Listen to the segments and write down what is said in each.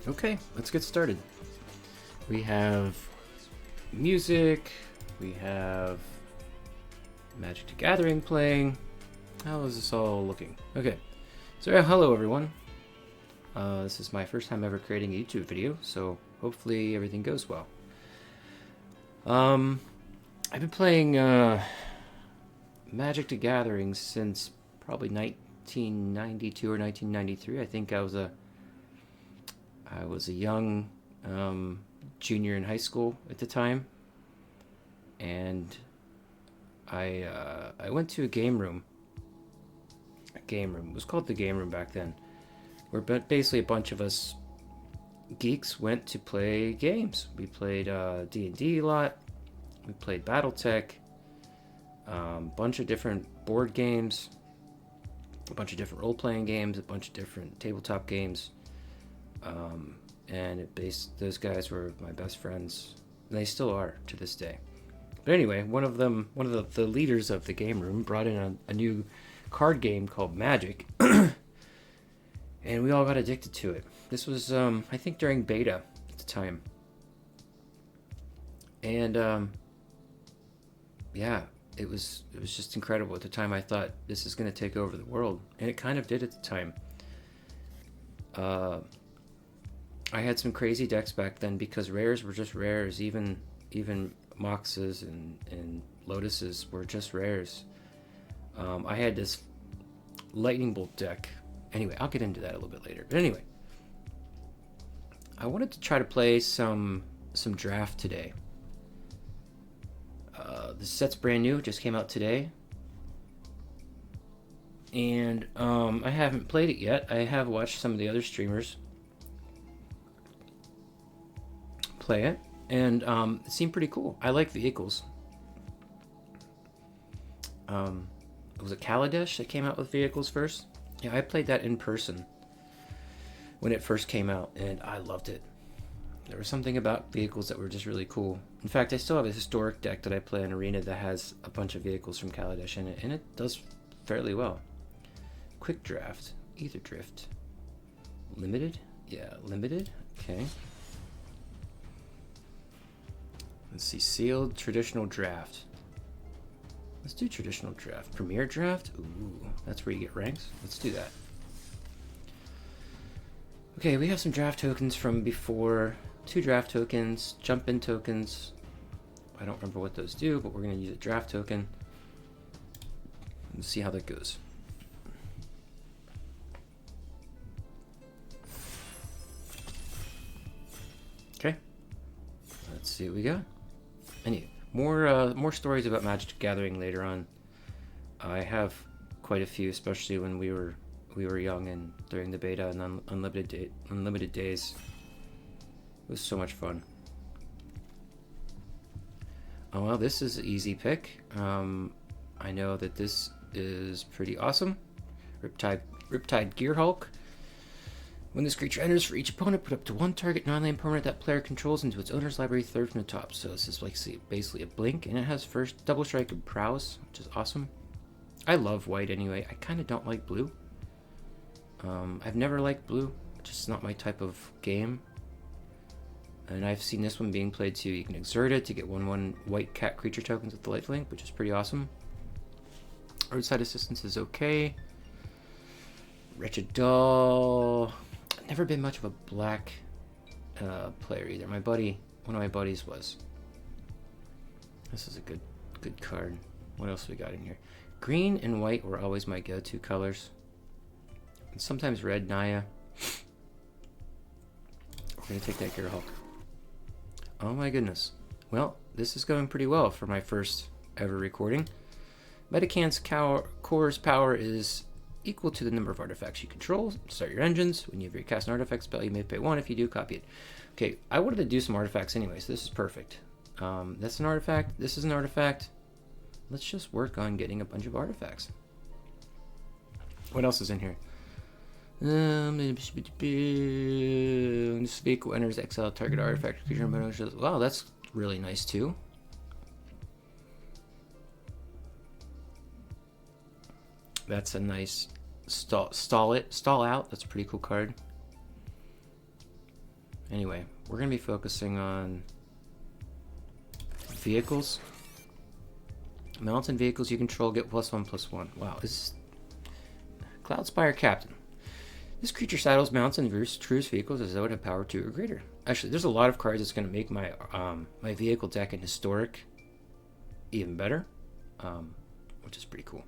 Okay, let's get started. We have music, we have Magic the Gathering playing. How is this all looking? Okay, so hello everyone. This is my first time ever creating a YouTube video, so hopefully everything goes well. I've been playing Magic the Gathering since probably 1992 or 1993. I think I was a young junior in high school at the time, and I went to a game room. It was called the game room back then, where basically a bunch of us geeks went to play games. We played D&D a lot. We played BattleTech, a bunch of different board games, a bunch of different role-playing games, a bunch of different tabletop games. And those guys were my best friends, and they still are to this day. But anyway, one of the leaders of the game room brought in a new card game called Magic, and we all got addicted to it. This was, I think, during beta at the time, and yeah, it was just incredible. At the time, I thought this is going to take over the world, and it kind of did at the time. I had some crazy decks back then because rares were just rares. Even Moxes and Lotuses were just rares. I had this Lightning Bolt deck. Anyway, I'll get into that a little bit later. But anyway, I wanted to try to play some draft today. The set's brand new. It just came out today. And I haven't played it yet. I have watched some of the other streamers play it, and it seemed pretty cool. I like vehicles. Was it Kaladesh that came out with vehicles first? Yeah, I played that in person when it first came out, and I loved it. There was something about vehicles that were just really cool. In fact, I still have a historic deck that I play in Arena that has a bunch of vehicles from Kaladesh in it, and it does fairly well. Quick Draft, Aetherdrift. Limited? Yeah, limited. Okay. Let's see, sealed, traditional draft. Let's do traditional draft. Premier draft? Ooh, that's where you get ranks. Let's do that. Okay, we have some draft tokens from before. 2 draft tokens, jump in tokens. I don't remember what those do, but we're going to use a draft token. Let's see how that goes. Okay. Let's see what we got. Anyway, more stories about Magic the Gathering later on. I have quite a few, especially when we were young and during the beta and unlimited days. It was so much fun. Oh well, this is an easy pick. I know that this is pretty awesome. Riptide Gearhulk. When this creature enters, for each opponent, put up to 1 target non-land permanent that player controls into its owner's library, third from the top. So this is like basically a blink, and it has first double strike and prowess, which is awesome. I love white anyway. I kind of don't like blue. I've never liked blue, just not my type of game. And I've seen this one being played too. You can exert it to get 1/1 white cat creature tokens with the lifelink, which is pretty awesome. Roadside assistance is okay. Wretched Doll. Never been much of a black player either. One of my buddies was. This is a good card. What else we got in here? Green and white were always my go-to colors. And sometimes red Naya. We're gonna take that Gearhulk. Oh my goodness. Well, this is going pretty well for my first ever recording. Metacan's core's power is equal to the number of artifacts you control. Start your engines. When you cast an artifact spell, you may pay 1. If you do, copy it. Okay, I wanted to do some artifacts anyway, so this is perfect. That's an artifact. This is an artifact. Let's just work on getting a bunch of artifacts. What else is in here? This vehicle enters exile target artifact creature. Wow, that's really nice too. That's a nice stall out. That's a pretty cool card. Anyway, we're going to be focusing on vehicles. Mounts and vehicles you control get +1/+1. Wow, this is Cloudspire Captain. This creature saddles mounts and trues vehicles as though it had power 2 or greater. Actually, there's a lot of cards that's going to make my my vehicle deck in Historic even better, which is pretty cool.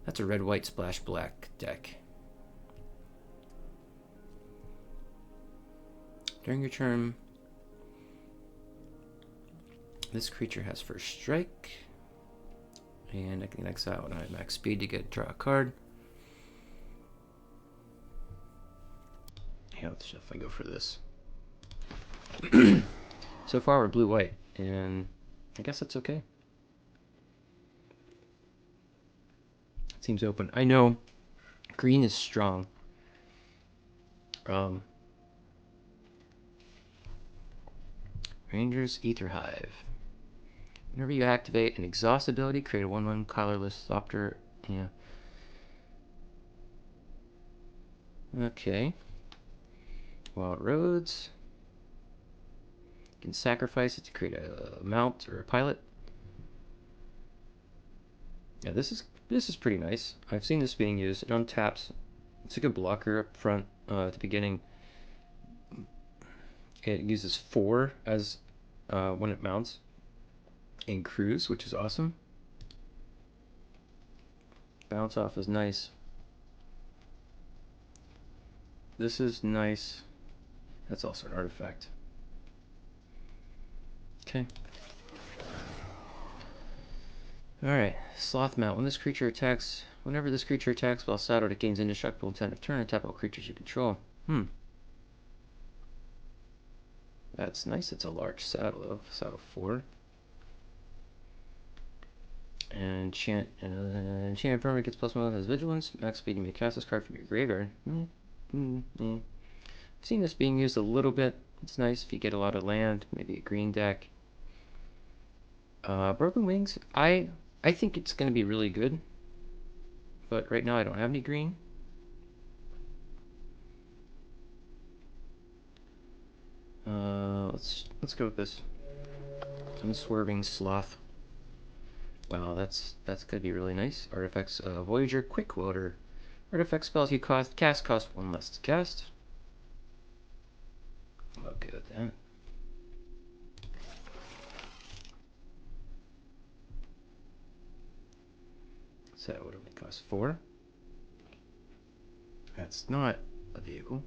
That's a red-white splash black deck. During your turn, this creature has first strike, and I can exile when I have max speed to draw a card. Yeah, let's definitely go for this. So far, we're blue-white, and I guess that's okay. It seems open. I know green is strong. Ranger's Ether Hive. Whenever you activate an exhaust ability, create a 1/1 colorless Thopter. Yeah. Okay. Wild Roads. You can sacrifice it to create a mount or a pilot. Yeah, this is pretty nice. I've seen this being used. It untaps. It's a good blocker up front at the beginning. It uses 4 as when it mounts in cruise, which is awesome. Bounce off is nice. This is nice. That's also an artifact. Okay. Alright, Sloth Mount. Whenever this creature attacks while saddled, it gains indestructible until end of turn and tap all creatures you control. That's nice. It's a large saddle though. Saddle 4. And enchant permanent gets +1 has vigilance. Max speed, you may cast this card from your graveyard. I've seen this being used a little bit. It's nice if you get a lot of land, maybe a green deck. Broken Wings, I think it's going to be really good, but right now I don't have any green. Let's go with this. Unswerving Sloth. Wow, that's gonna be really nice. Artifacts, Voyager, Quick Loader. Artifact spells you cast cost 1 less to cast. I'm okay with that. So that would only cost 4. That's not a vehicle.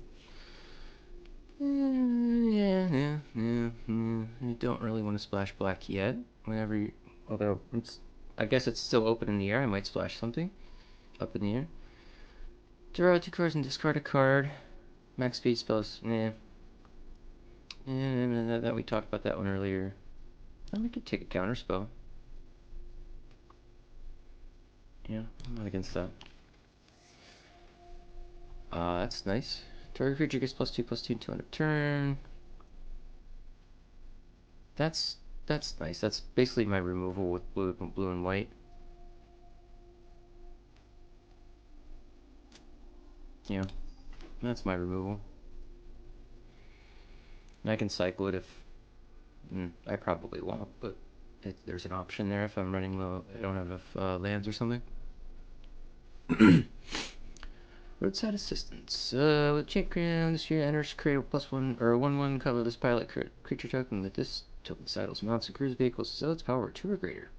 Yeah. You don't really want to splash black yet. Although I guess it's still open in the air. I might splash something up in the air. Draw 2 cards and discard a card. Max speed spells. That we talked about that one earlier. We could take a counter spell. Yeah, I'm not against that. That's nice. Target creature gets +2/+2 until end of turn. That's nice. That's basically my removal with blue and white. Yeah, that's my removal. And I can cycle it if I probably won't, but there's an option there if I'm running low. I don't have enough lands or something. Roadside Assistance. With Chant Crown, this year enters, create a +1 or 1/1 colorless pilot creature token with this token saddles mounts and cruise vehicles, so its power 2 or greater.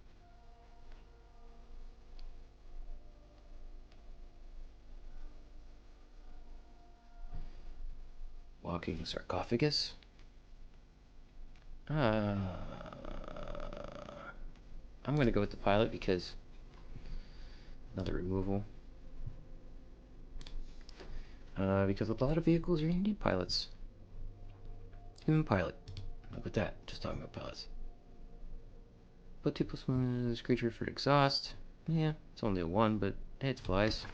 Walking Sarcophagus. I'm gonna go with the pilot because another removal. Because a lot of vehicles are gonna need pilots. Human pilot. Look at that. Just talking about pilots. Put 2/+1 this creature for exhaust. Yeah, it's only a 1, but it flies.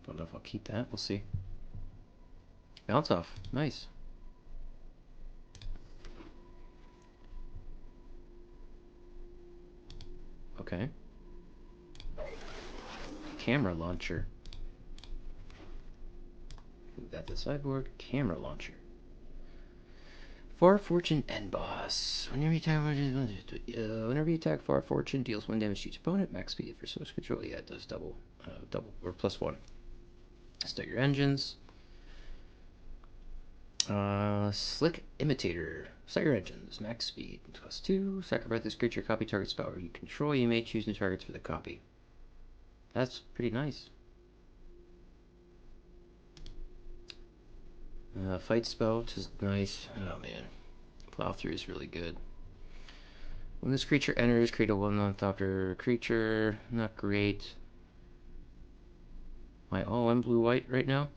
Don't know if I'll keep that. We'll see. Bounce off. Nice. Okay. Camera launcher. Ooh. Move that to the sideboard. Camera launcher. Far Fortune End Boss. Whenever you attack Far Fortune, deals 1 damage to each opponent. Max speed for source control. Yeah, it does double or +1. Start your engines. Slick Imitator. Start your engines. Max speed +2. Sacrifice this creature. Copy target's power you control. You may choose new targets for the copy. That's pretty nice. Fight spell, which is nice. Oh man, plow through is really good. When this creature enters, create a 1/1 creature. Not great. Am I all in blue-white right now?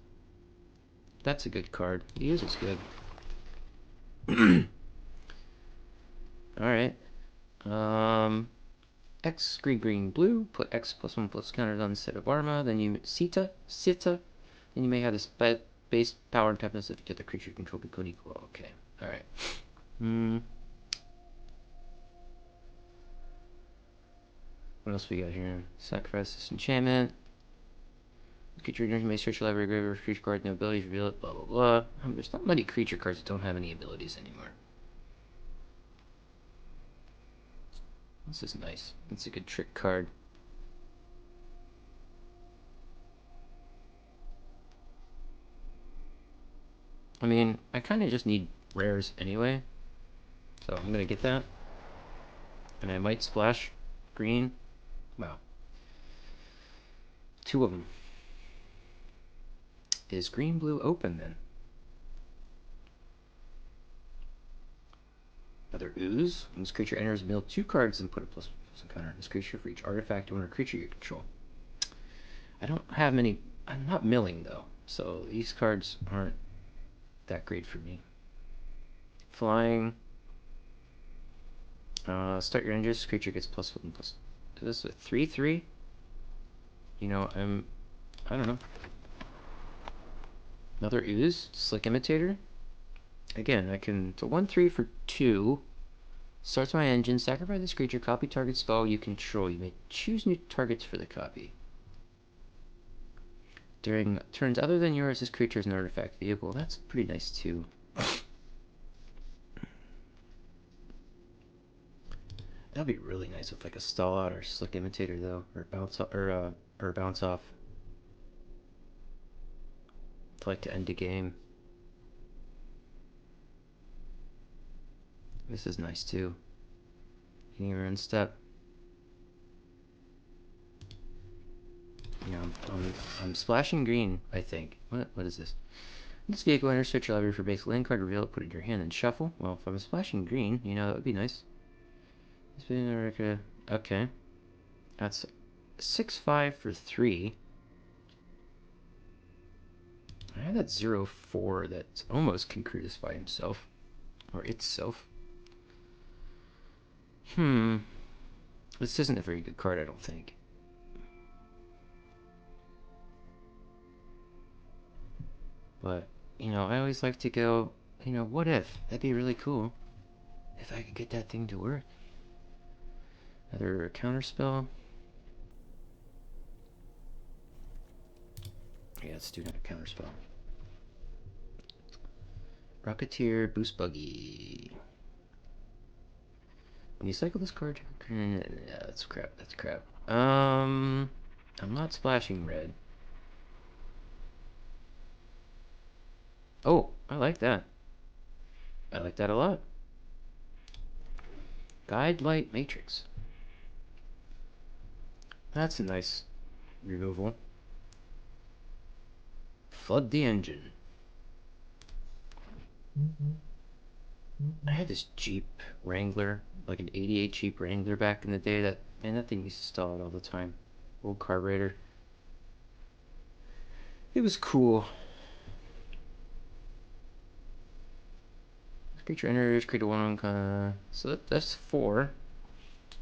That's a good card. He is good. Alright. X, green, blue. Put X +1/+1 counters on the set of Arma. Then you Sita. Then you may have this base power and toughness if you get the creature control become equal. Okay. Alright. What else we got here? Sacrifice this enchantment. Creature you may search your library graveyard for creature card, no abilities, reveal it, blah blah blah. There's not many creature cards that don't have any abilities anymore. This is nice. It's a good trick card. I mean, I kind of just need rares anyway. So I'm going to get that. And I might splash green. Wow. 2 of them. Is green blue open then? Another ooze. When this creature enters, mill 2 cards and put a +1 counter on this creature for each artifact or creature you control. I don't have many. I'm not milling though, so these cards aren't that great for me. Flying. Start your engines. Creature gets +1/+. This is a 3/3. You know, I don't know. Another ooze. Slick Imitator. Again, I can. It's a 1/3 for 2. Starts my engine. Sacrifice this creature. Copy target spell you control. You may choose new targets for the copy. During turns other than yours, this creature is an artifact vehicle. That's pretty nice too. That'd be really nice with like a stall out or slick imitator though, or bounce off. I'd like to end a game. This is nice too. Can you run step? You know, I'm splashing green. I think. What is this? This vehicle enters search your library for base land card. Reveal it. Put it in your hand and shuffle. Well, if I'm splashing green, you know that would be nice. Okay. That's 6/5 for 3. I have that 0/4 that's almost concretus by himself. Or itself. This isn't a very good card, I don't think. But, you know, I always like to go, you know, what if? That'd be really cool. If I could get that thing to work. Another counterspell. Yeah, let's do another counterspell. Rocketeer Boost Buggy. When you cycle this card, yeah, that's crap. That's crap. I'm not splashing red. Oh, I like that. I like that a lot. Guide Light Matrix. That's a nice removal. Flood the engine. I had this Jeep Wrangler, like an '88 Jeep Wrangler back in the day. That thing used to stall out all the time. Old carburetor. It was cool. Creature enters, create a 1/1 so that's 4.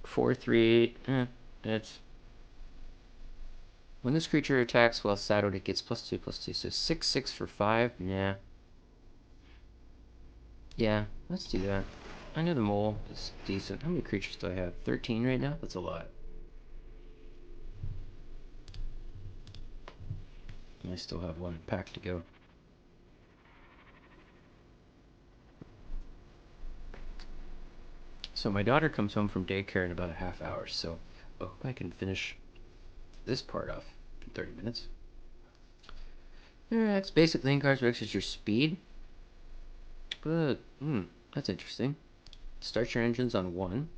4/3. That's. When this creature attacks while saddled, it gets +2/+2. So 6/6 for 5. Yeah. Yeah, let's do that. I know the mole is decent. How many creatures do I have? 13 right now? That's a lot. I still have 1 pack to go. So my daughter comes home from daycare in about a half hour, so I hope I can finish this part off in 30 minutes. Alright, basic lane cards reduces your speed. But, that's interesting. Start your engines on 1.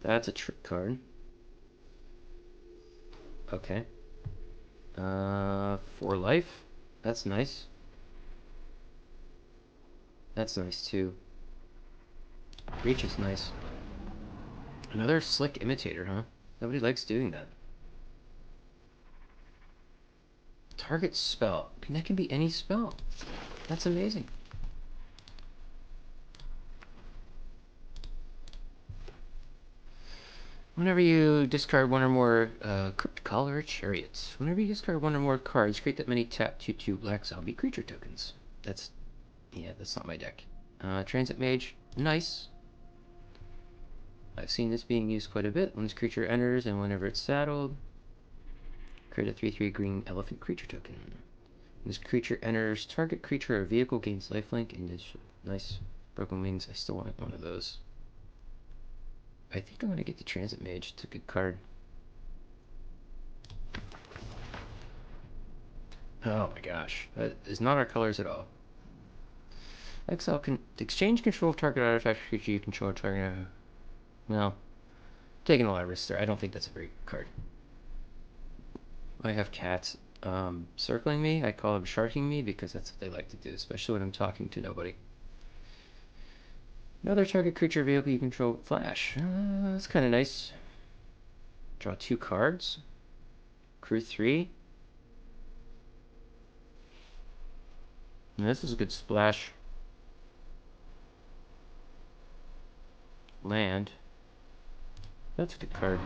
That's a trick card. Okay. 4 life. That's nice. That's nice too. Reach is nice. Another slick imitator, huh? Nobody likes doing that. Target spell. That can be any spell. That's amazing. Whenever you discard one or more Crypt Collar or Chariots, whenever you discard one or more cards, create that many tap 2/2 black zombie creature tokens. That's not my deck. Transit Mage, nice. I've seen this being used quite a bit. When this creature enters and whenever it's saddled, create a 3/3 green elephant creature token. When this creature enters, target creature or vehicle gains lifelink and is nice. Broken Wings, I still want one of those. I think I'm gonna get the Transit Mage. It's a good card. Oh my gosh, that is not our colors at all. Exile can exchange control of target artifact creature you control. Target. Well, taking a lot of risks there. I don't think that's a very good card. I have cats circling me. I call them sharking me because that's what they like to do, especially when I'm talking to nobody. Another target creature vehicle you control. Flash. That's kind of nice. Draw 2 cards. Crew 3. And this is a good splash. Land. That's a good card.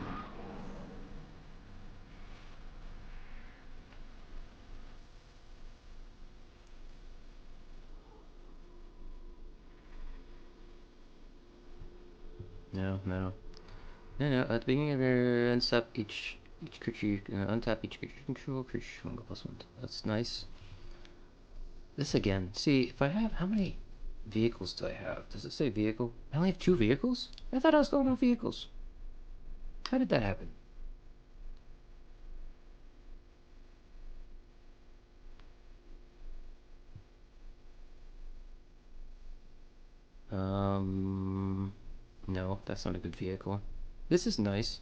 No. At the beginning of your untap each creature you untap each creature you control. Creature you can go +1. That's nice. This again. See, if I have how many vehicles do I have? Does it say vehicle? I only have 2 vehicles? I thought I was going on vehicles. How did that happen? No, that's not a good vehicle. This is nice.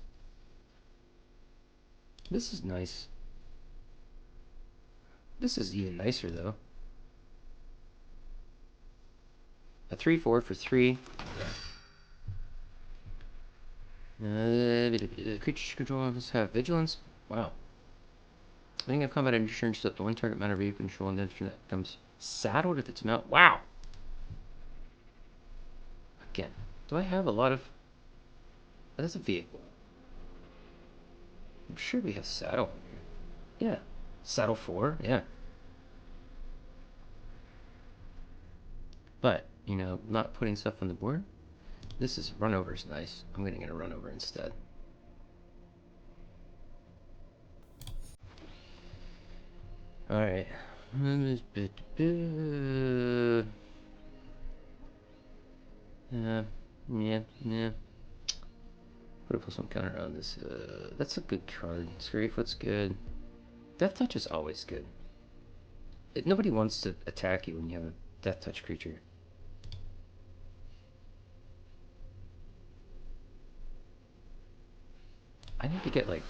This is nice. This is even nicer though. A 3/4 for 3. Creature controllers have vigilance. Wow. Beginning of combat insurance that the one target amount of you control and then that becomes saddled if it's mount. Wow. Again, do I have a lot of? That's a vehicle. I'm sure we have saddle. Yeah, saddle 4. Yeah. But not putting stuff on the board. This is runover is nice. I'm gonna get a runover instead. All right. Yeah. Put a +1 counter on this. That's a good card. Scurryfoot's good. Death Touch is always good. Nobody wants to attack you when you have a Death Touch creature. I need to get like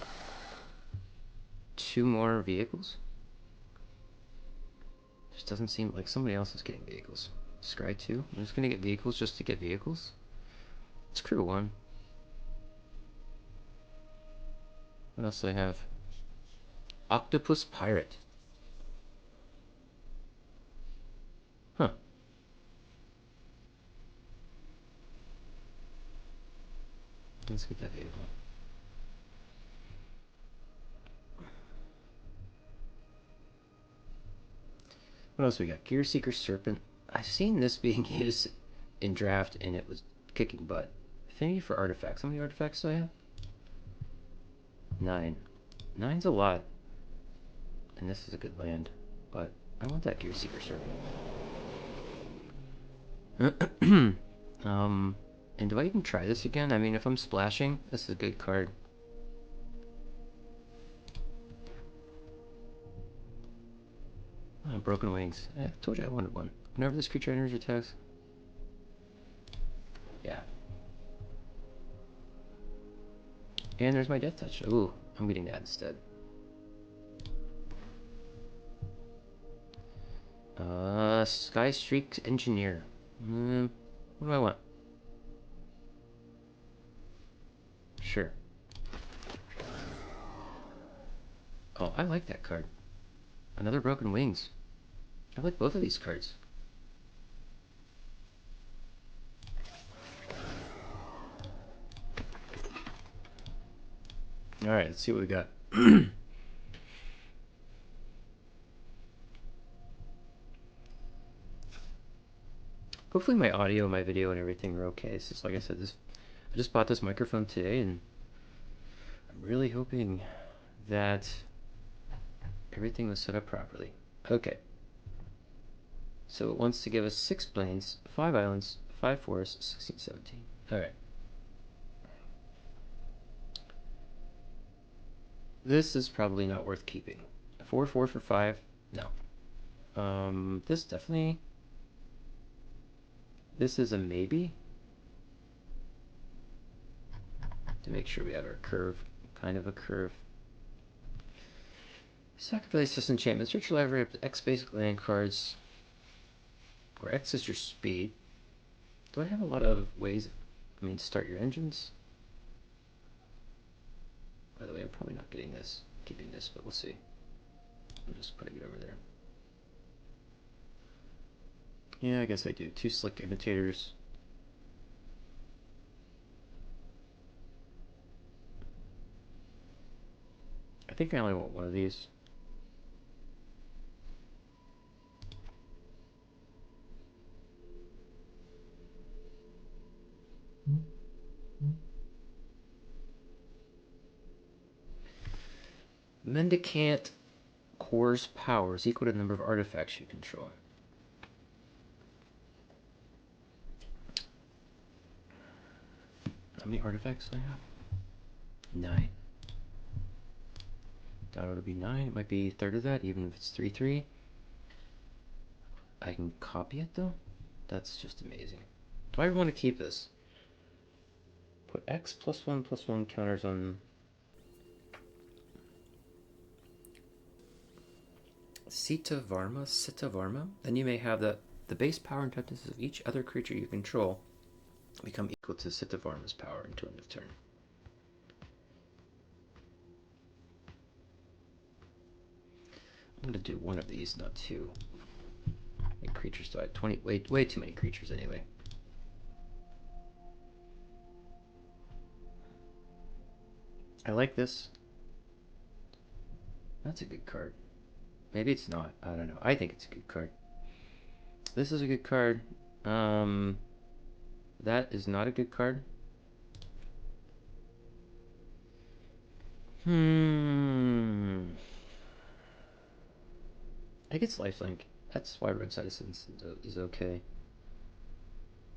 2 more vehicles. Just doesn't seem like somebody else is getting vehicles. Scry 2. I'm just gonna get vehicles just to get vehicles. It's crew 1. What else do I have? Octopus Pirate. Huh. Let's get that vehicle. What else we got? Gear Seeker Serpent. I've seen this being used in draft and it was kicking butt. Affinity for artifacts. How many artifacts do I have? 9. 9's a lot. And this is a good land. But I want that Gear Seeker Serpent. And do I even try this again? I mean, if I'm splashing, this is a good card. Oh, Broken Wings. I told you I wanted one. Whenever this creature enters your text. Yeah. And there's my Death Touch. Ooh, I'm getting that instead. Sky Streak Engineer. What do I want? Sure. Oh, I like that card. Another Broken Wings. I like both of these cards. Alright, let's see what we got. Hopefully my audio, my video, and everything are okay. It's just like I said, I just bought this microphone today, and I'm really hoping that everything was set up properly. Okay. So it wants to give us 6 plains, 5 islands, 5 forests, 16, 17. Alright. This is probably not worth keeping. 4 for 5? No. This definitely... This is a maybe. To make sure we have our curve. Kind of a curve. Sacrifice this enchantment. Search your library up to X basic land cards. Where X is your speed. Do I have a lot of ways... I mean, start your engines? By the way, I'm probably not getting this. Keeping this, but we'll see. I'm just putting it over there. Yeah, I guess I do. 2 slick imitators. I think I only want one of these. Mendicant Core's power is equal to the number of artifacts you control. How many artifacts do I have? 9. That ought to be 9. It might be a third of that, even if it's 3/3. I can copy it though? That's just amazing. Do I want to keep this? Put X +1/+1 counters on Sita Varma. Then you may have the base power and toughness of each other creature you control become equal to Sita Varma's power until end of turn. I'm gonna do one of these, not 2. How many creatures do I have? 20. Way too many creatures anyway. I like this. That's a good card. Maybe it's not. I don't know. I think it's a good card. This is a good card. That is not a good card. I think it's lifelink. That's why Red Citizens is okay.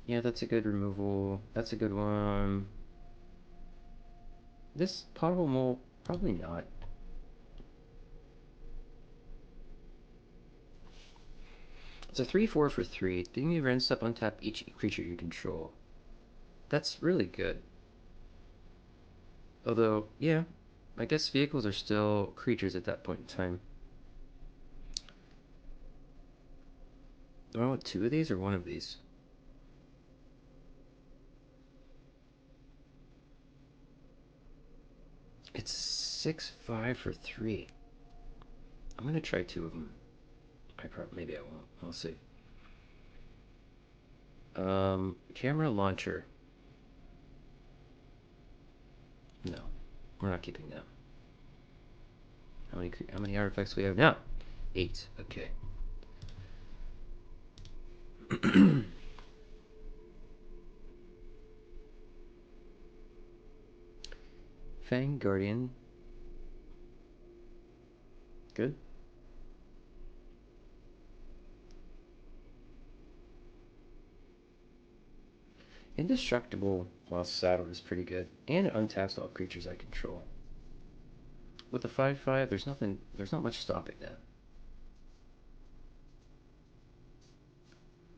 Yeah, that's a good removal. That's a good one. This Pothole Mole, probably not. It's a 3/4 for 3. Being you rent up, untap each creature you control. That's really good. Although, yeah, I guess vehicles are still creatures at that point in time. Do I want 2 of these or 1 of these? It's 6/5 for 3. I'm gonna try 2 of them. Maybe I won't. I'll see. Camera launcher. No, we're not keeping that. How many artifacts do we have now? 8. Okay. Fang Guardian. Good. Indestructible while saddled is pretty good, and it untaps all creatures I control. With the 5/5, there's not much stopping that.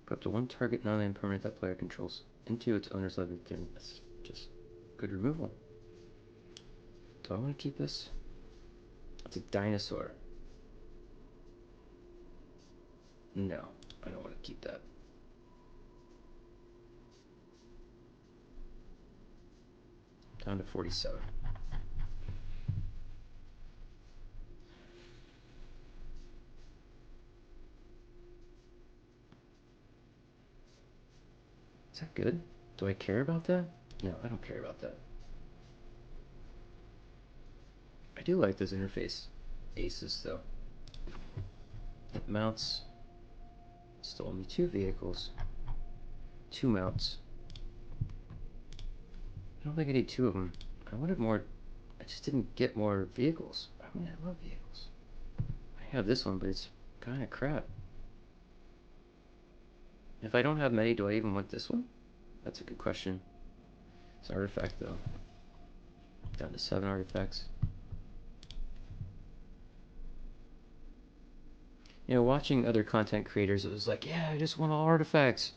Put up to one target non-land permanent that player controls into its owner's living thing. That's just good removal. Do I want to keep this? It's a dinosaur. No, I don't want to keep that. Down to 47. Is that good? Do I care about that? No, I don't care about that. I do like those interface aces, though. It mounts. Stole me 2 vehicles. 2 mounts. I don't think I need 2 of them. I wanted more. I just didn't get more vehicles. I mean, I love vehicles. I have this one, but it's kind of crap. If I don't have many, do I even want this one? That's a good question. It's an artifact, though. Down to 7 artifacts. You know, watching other content creators, it was like, yeah, I just want all artifacts.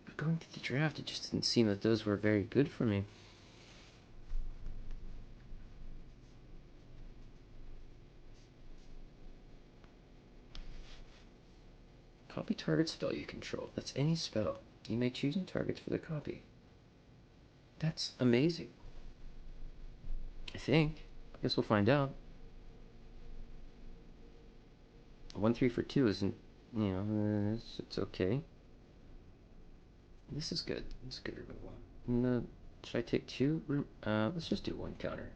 But going through the draft, it just didn't seem that those were very good for me. Copy target spell you control. That's any spell. You may choose new targets for the copy. That's amazing. I think. I guess we'll find out. 1/3 for 2 isn't, you know, it's okay. This is good. It's good removal. Should I take 2? Let's just do 1 counter.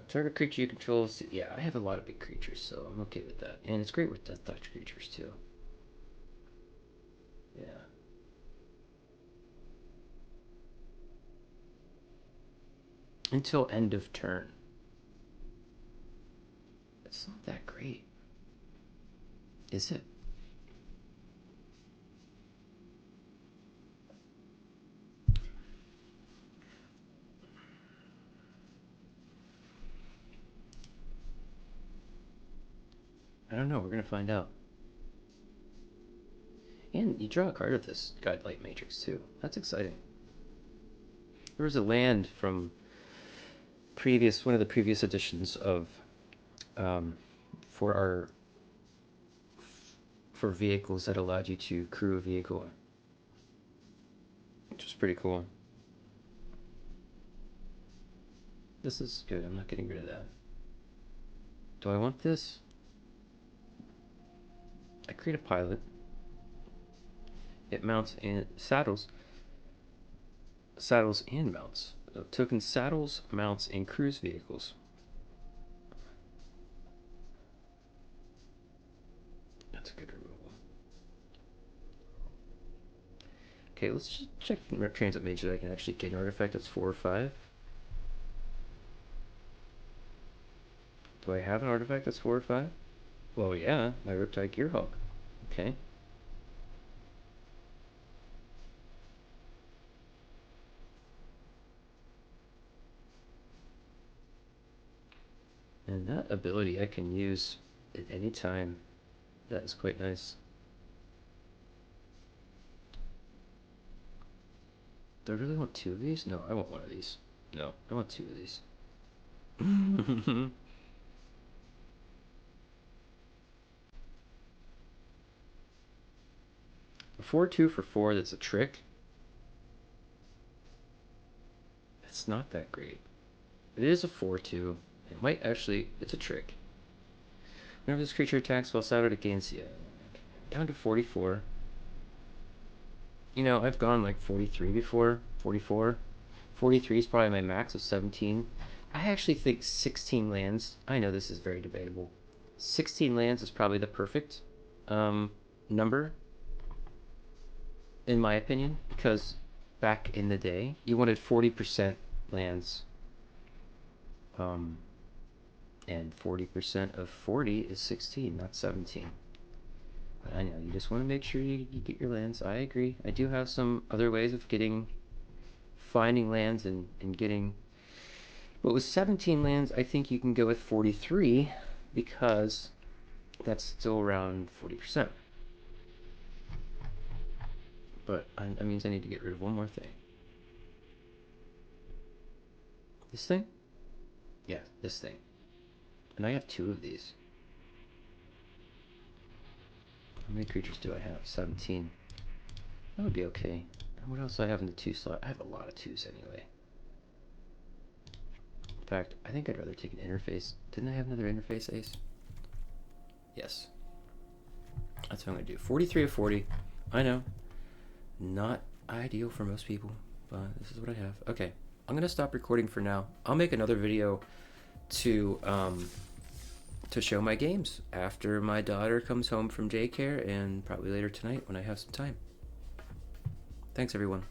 Target creature you control. Yeah, I have a lot of big creatures, so I'm okay with that. And it's great with death touch creatures, too. Yeah. Until end of turn. It's not that great. Is it? I don't know. We're going to find out. And you draw a card of this Guidelight Matrix, too. That's exciting. There was a land from one of the previous editions of for vehicles that allowed you to crew a vehicle, which was pretty cool. This is good. I'm not getting rid of that. Do I want this? I create a pilot. It mounts and saddles and mounts. Token saddles, mounts, and cruise vehicles. That's a good removal. Okay, let's just check Transit Mage that I can actually get an artifact that's 4 or 5. Do I have an artifact that's 4 or 5? Well, yeah, my Riptide Gearhulk. Okay. And that ability I can use at any time. That is quite nice. Do I really want 2 of these? No, I want 1 of these. No, I want 2 of these. A 4/2 for 4 that's a trick. It's not that great. It is a 4/2. It might actually... It's a trick. Whenever this creature attacks while saddled, it gains... Yeah. Down to 44. You know, I've gone like 43 before. 44. 43 is probably my max of 17. I actually think 16 lands... I know this is very debatable. 16 lands is probably the perfect number, in my opinion, because back in the day, you wanted 40% lands. And 40% of 40 is 16, not 17. But I know, you just want to make sure you get your lands. I agree. I do have some other ways of finding lands and getting... But with 17 lands, I think you can go with 43 because that's still around 40%. But that means I need to get rid of one more thing. This thing? Yeah, this thing. And I have 2 of these. How many creatures do I have? 17. That would be okay. What else do I have in the 2 slot? I have a lot of 2s anyway. In fact, I think I'd rather take an interface. Didn't I have another interface ace? Yes. That's what I'm going to do. 43 of 40. I know. Not ideal for most people, but this is what I have. Okay. I'm going to stop recording for now. I'll make another video to show my games after my daughter comes home from daycare and probably later tonight when I have some time. Thanks, everyone.